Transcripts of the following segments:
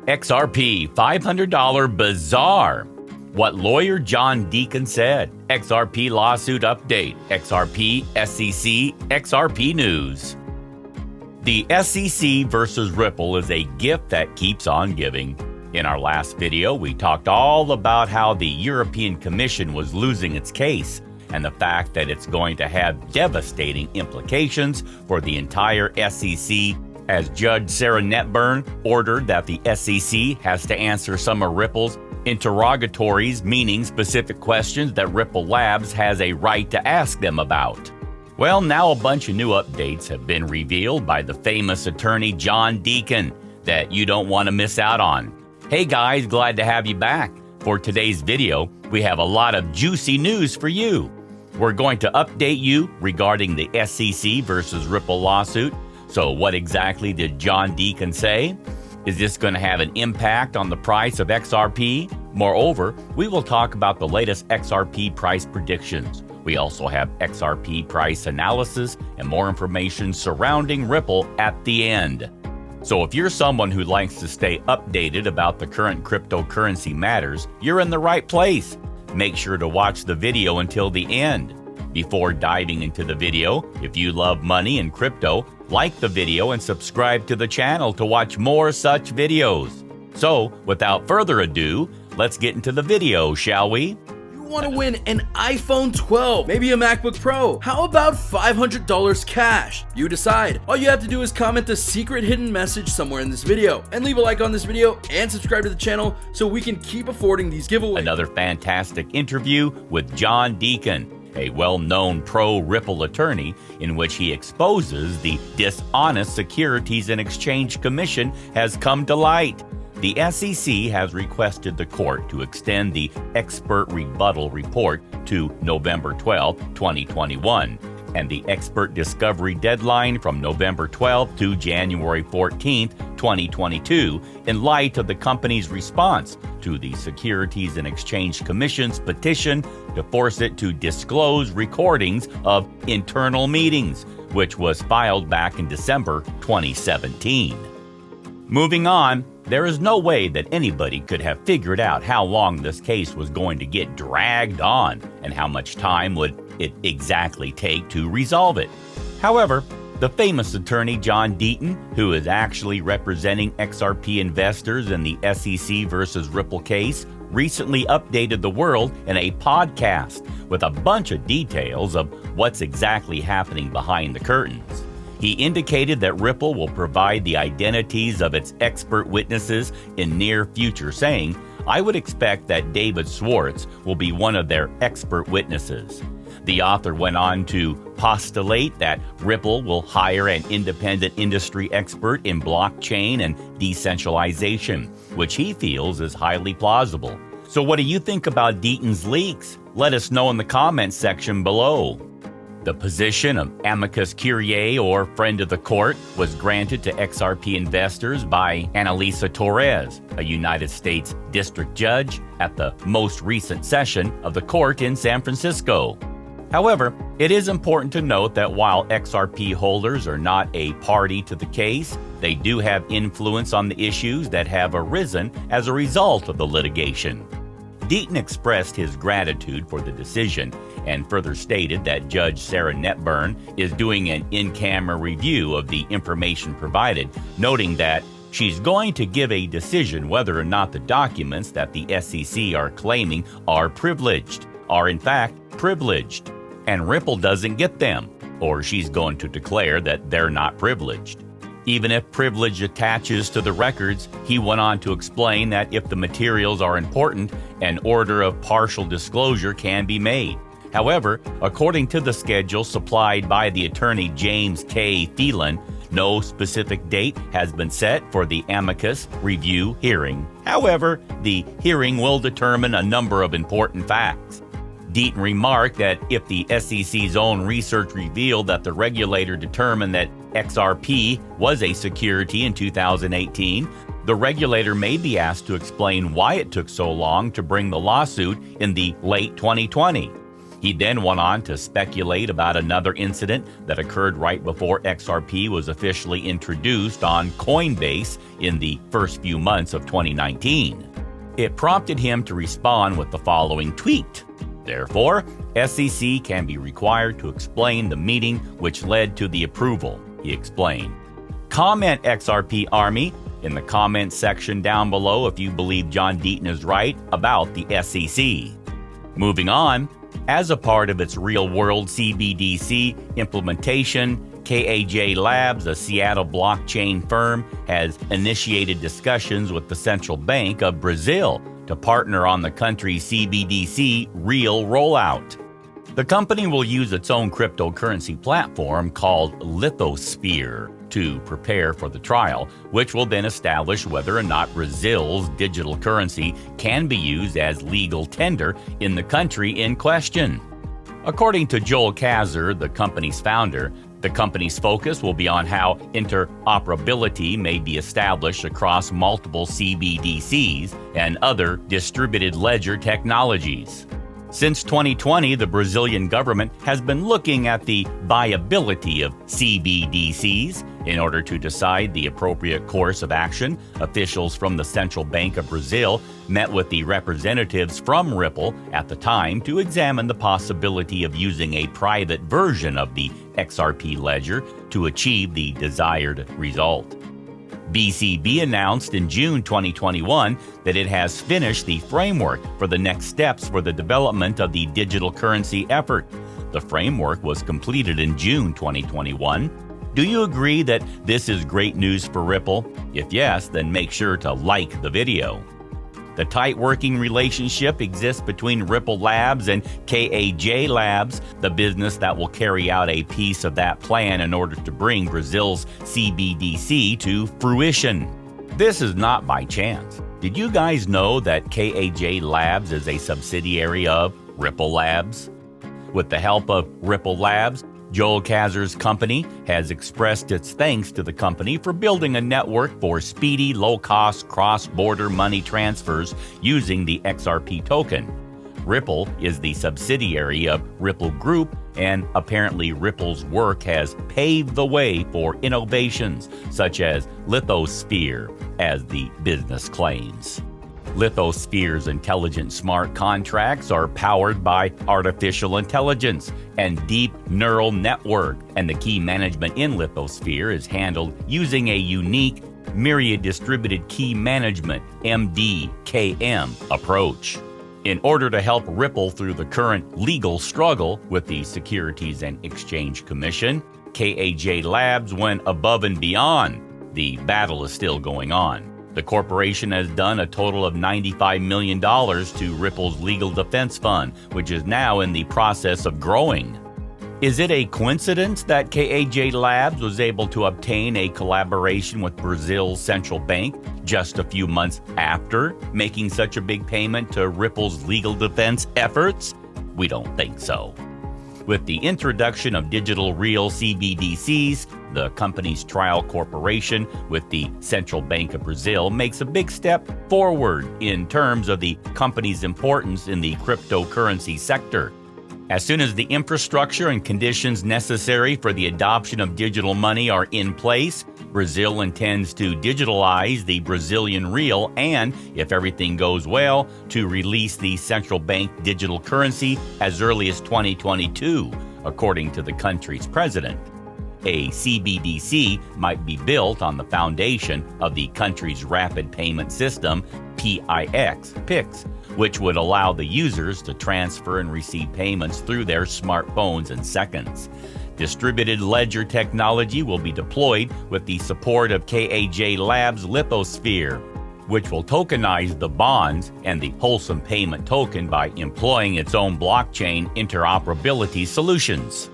XRP $500 Bizar. What lawyer John Deaton said. XRP lawsuit update. XRP, SEC, XRP news. The SEC versus Ripple is a gift that keeps on giving. In our last video, we talked all about how the European Commission was losing its case and the fact that it's going to have devastating implications for the entire SEC, as Judge Sarah Netburn ordered that the SEC has to answer some of Ripple's interrogatories, meaning specific questions that Ripple Labs has a right to ask them about. Well, now a bunch of new updates have been revealed by the famous attorney John Deaton that you don't want to miss out on. Hey guys, glad to have you back. For today's video, we have a lot of juicy news for you. We're going to update you regarding the SEC versus Ripple lawsuit. So what exactly did John Deaton say? Is this going to have an impact on the price of XRP? Moreover, we will talk about the latest XRP price predictions. We also have XRP price analysis and more information surrounding Ripple at the end. So if you're someone who likes to stay updated about the current cryptocurrency matters, you're in the right place. Make sure to watch the video until the end. Before diving into the video, if you love money and crypto, like the video and subscribe to the channel to watch more such videos. So, without further ado, let's get into the video, shall we? You want to win an iPhone 12, maybe a MacBook Pro. How about $500 cash? You decide. All you have to do is comment the secret hidden message somewhere in this video and leave a like on this video and subscribe to the channel so we can keep affording these giveaways. Another fantastic interview with John Deaton, a well-known pro-Ripple attorney, in which he exposes the dishonest Securities and Exchange Commission has come to light. The SEC has requested the court to extend the expert rebuttal report to November 12, 2021, and the expert discovery deadline from November 12 to January 14, 2022, in light of the company's response to the Securities and Exchange Commission's petition to force it to disclose recordings of internal meetings, which was filed back in December 2017. Moving on, there is no way that anybody could have figured out how long this case was going to get dragged on and how much time would it exactly take to resolve it. However, the famous attorney John Deaton, who is actually representing XRP investors in the SEC versus Ripple case, recently updated the world in a podcast with a bunch of details of what's exactly happening behind the curtains. He indicated that Ripple will provide the identities of its expert witnesses in near future, saying, "I would expect that David Schwartz will be one of their expert witnesses." The author went on to postulate that Ripple will hire an independent industry expert in blockchain and decentralization, which he feels is highly plausible. So what do you think about Deaton's leaks? Let us know in the comments section below. The position of amicus curiae, or friend of the court, was granted to XRP investors by Analisa Torres, a United States district judge at the most recent session of the court in San Francisco. However, it is important to note that while XRP holders are not a party to the case, they do have influence on the issues that have arisen as a result of the litigation. Deaton expressed his gratitude for the decision and further stated that Judge Sarah Netburn is doing an in-camera review of the information provided, noting that she's going to give a decision whether or not the documents that the SEC are claiming are in fact privileged, and Ripple doesn't get them, or she's going to declare that they're not privileged. Even if privilege attaches to the records, he went on to explain that if the materials are important, an order of partial disclosure can be made. However, according to the schedule supplied by the attorney James K. Phelan, no specific date has been set for the amicus review hearing. However, the hearing will determine a number of important facts. Deaton remarked that if the SEC's own research revealed that the regulator determined that XRP was a security in 2018, the regulator may be asked to explain why it took so long to bring the lawsuit in the late 2020. He then went on to speculate about another incident that occurred right before XRP was officially introduced on Coinbase in the first few months of 2019. It prompted him to respond with the following tweet. Therefore, SEC can be required to explain the meeting which led to the approval, he explained. Comment XRP Army in the comments section down below if you believe John Deaton is right about the SEC. Moving on, as a part of its real-world CBDC implementation, KAJ Labs, a Seattle blockchain firm, has initiated discussions with the Central Bank of Brazil to partner on the country's CBDC real rollout. The company will use its own cryptocurrency platform called LITHOSPHERE to prepare for the trial, which will then establish whether or not Brazil's digital currency can be used as legal tender in the country in question. According to Joel Kazer, the company's founder, the company's focus will be on how interoperability may be established across multiple CBDCs and other distributed ledger technologies. Since 2020, the Brazilian government has been looking at the viability of CBDCs. In order to decide the appropriate course of action, officials from the Central Bank of Brazil met with the representatives from Ripple at the time to examine the possibility of using a private version of the XRP ledger to achieve the desired result. BCB announced in June 2021 that it has finished the framework for the next steps for the development of the digital currency effort. The framework was completed in June 2021. Do you agree that this is great news for Ripple? If yes, then make sure to like the video. The tight working relationship exists between Ripple Labs and KAJ Labs, the business that will carry out a piece of that plan in order to bring Brazil's CBDC to fruition. This is not by chance. Did you guys know that KAJ Labs is a subsidiary of Ripple Labs? With the help of Ripple Labs, Joel Kazer's company has expressed its thanks to the company for building a network for speedy, low-cost, cross-border money transfers using the XRP token. Ripple is the subsidiary of Ripple Group, and apparently Ripple's work has paved the way for innovations such as LITHOSPHERE, as the business claims. LITHOSPHERE's intelligent smart contracts are powered by artificial intelligence and deep neural network, and the key management in LITHOSPHERE is handled using a unique Myriad Distributed Key Management (MDKM) approach. In order to help Ripple through the current legal struggle with the Securities and Exchange Commission, KAJ Labs went above and beyond. The battle is still going on. The corporation has done a total of $95 million to Ripple's legal defense fund, which is now in the process of growing. Is it a coincidence that KAJ Labs was able to obtain a collaboration with Brazil's central bank just a few months after making such a big payment to Ripple's legal defense efforts? We don't think so. With the introduction of digital real CBDCs, the company's trial corporation with the Central Bank of Brazil makes a big step forward in terms of the company's importance in the cryptocurrency sector. As soon as the infrastructure and conditions necessary for the adoption of digital money are in place, Brazil intends to digitalize the Brazilian real and, if everything goes well, to release the central bank digital currency as early as 2022, according to the country's president. A CBDC might be built on the foundation of the country's rapid payment system, PIX, which would allow the users to transfer and receive payments through their smartphones in seconds. Distributed ledger technology will be deployed with the support of KAJ Labs' LITHOSPHERE, which will tokenize the bonds and the wholesome payment token by employing its own blockchain interoperability solutions.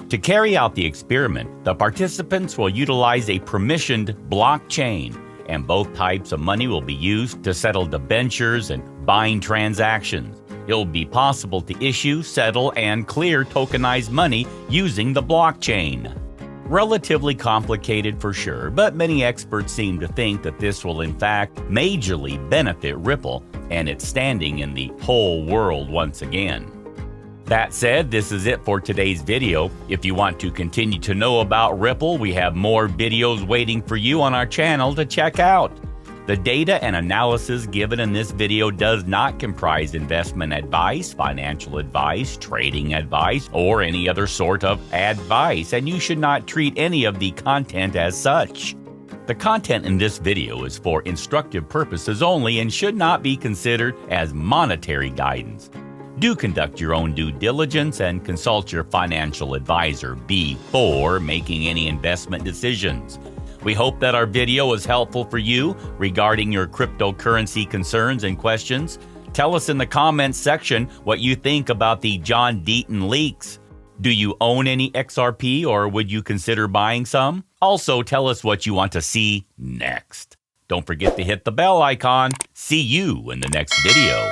To carry out the experiment, the participants will utilize a permissioned blockchain, and both types of money will be used to settle debentures and bind transactions. It will be possible to issue, settle, and clear tokenized money using the blockchain. Relatively complicated for sure, but many experts seem to think that this will in fact majorly benefit Ripple and its standing in the whole world once again. That said, this is it for today's video. If you want to continue to know about Ripple, we have more videos waiting for you on our channel to check out. The data and analysis given in this video does not comprise investment advice, financial advice, trading advice, or any other sort of advice, and you should not treat any of the content as such. The content in this video is for instructive purposes only and should not be considered as monetary guidance. Do conduct your own due diligence and consult your financial advisor before making any investment decisions. We hope that our video was helpful for you regarding your cryptocurrency concerns and questions. Tell us in the comments section what you think about the John Deaton leaks. Do you own any XRP or would you consider buying some? Also, tell us what you want to see next. Don't forget to hit the bell icon. See you in the next video.